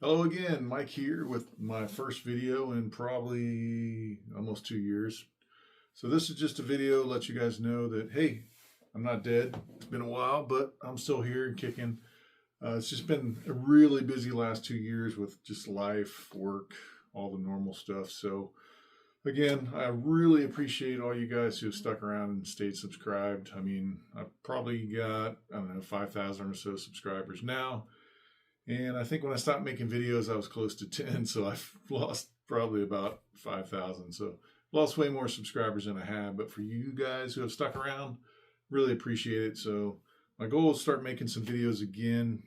Hello again, Mike here with my first video in probably almost 2 years. So this is just a video to let you guys know that, hey, I'm not dead. It's been a while, but I'm still here and kicking. It's just been a really busy last 2 years with just life, work, all the normal stuff. So again, I really appreciate all you guys who have stuck around and stayed subscribed. I mean, I've probably got, 5,000 or so subscribers now. And I think when I stopped making videos, I was close to 10. So I've lost probably about 5,000. So lost way more subscribers than I have. But for you guys who have stuck around, really appreciate it. So my goal is to start making some videos again,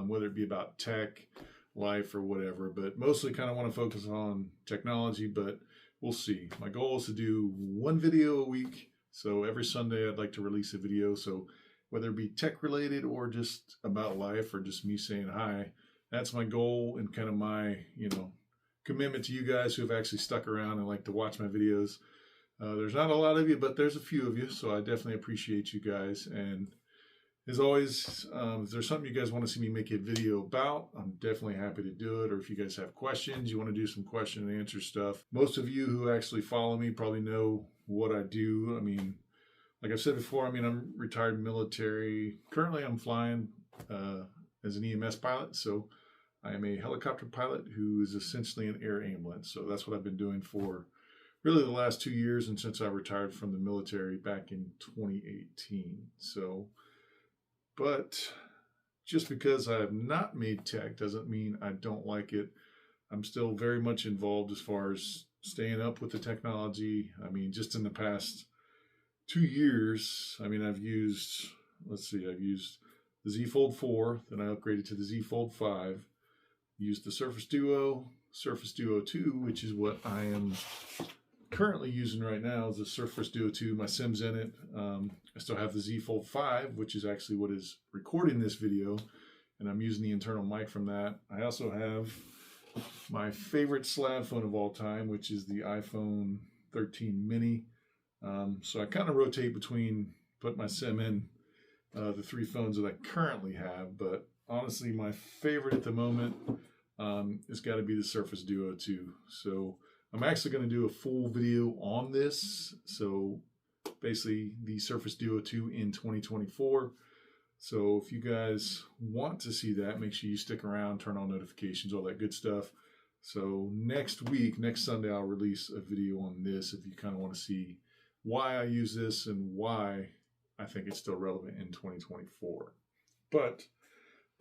whether it be about tech, life, or whatever. But mostly kind of want to focus on technology, but we'll see. My goal is to do one video a week. So every Sunday I'd like to release a video. So whether it be tech related or just about life or just me saying hi, that's my goal and kind of my, commitment to you guys who have actually stuck around and like to watch my videos. There's not a lot of you, but there's a few of you. So I definitely appreciate you guys. And as always, if there's something you guys want to see me make a video about, I'm definitely happy to do it. Or if you guys have questions, you want to do some question and answer stuff. Most of you who actually follow me probably know what I do. I mean, like I've said before, I'm retired military. Currently, I'm flying as an EMS pilot. So I am a helicopter pilot who is essentially an air ambulance. So that's what I've been doing for really the last 2 years and since I retired from the military back in 2018. So, but just because I have not made tech doesn't mean I don't like it. I'm still very much involved as far as staying up with the technology. Just in the past 2 years, I've used, I've used the Z Fold 4, then I upgraded to the Z Fold 5, used the Surface Duo, Surface Duo 2, which is what I am currently using right now, is the Surface Duo 2, my SIM's in it. I still have the Z Fold 5, which is actually what is recording this video, and I'm using the internal mic from that. I also have my favorite slab phone of all time, which is the iPhone 13 mini. So I kind of rotate between put my SIM in the three phones that I currently have, but honestly, my favorite at the moment has got to be the Surface Duo 2. So I'm actually going to do a full video on this. So basically the Surface Duo 2 in 2024. So if you guys want to see that, make sure you stick around, turn on notifications, all that good stuff. So next Sunday, I'll release a video on this if you kind of want to see why I use this and why I think it's still relevant in 2024. But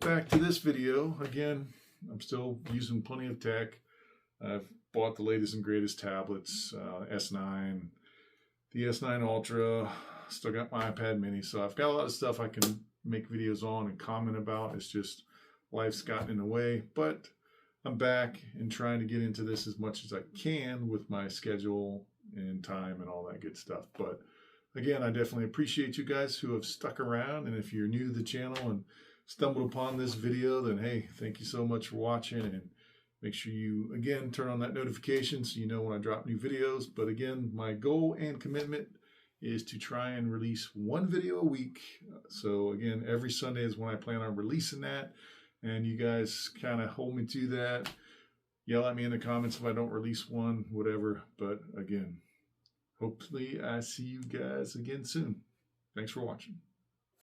back to this video, again, I'm still using plenty of tech. I've bought the latest and greatest tablets, S9, the S9 Ultra, still got my iPad mini. So I've got a lot of stuff I can make videos on and comment about. It's just life's gotten in the way, but I'm back and trying to get into this as much as I can with my schedule and time and all that good stuff. But again, I definitely appreciate you guys who have stuck around. And if you're new to the channel and stumbled upon this video, then hey, thank you so much for watching. And make sure you, again, turn on that notification so you know when I drop new videos. But again, my goal and commitment is to try and release one video a week. So again, every Sunday is when I plan on releasing that. And you guys kind of hold me to that. Yell at me in the comments if I don't release one, whatever. But again, hopefully I see you guys again soon. Thanks for watching.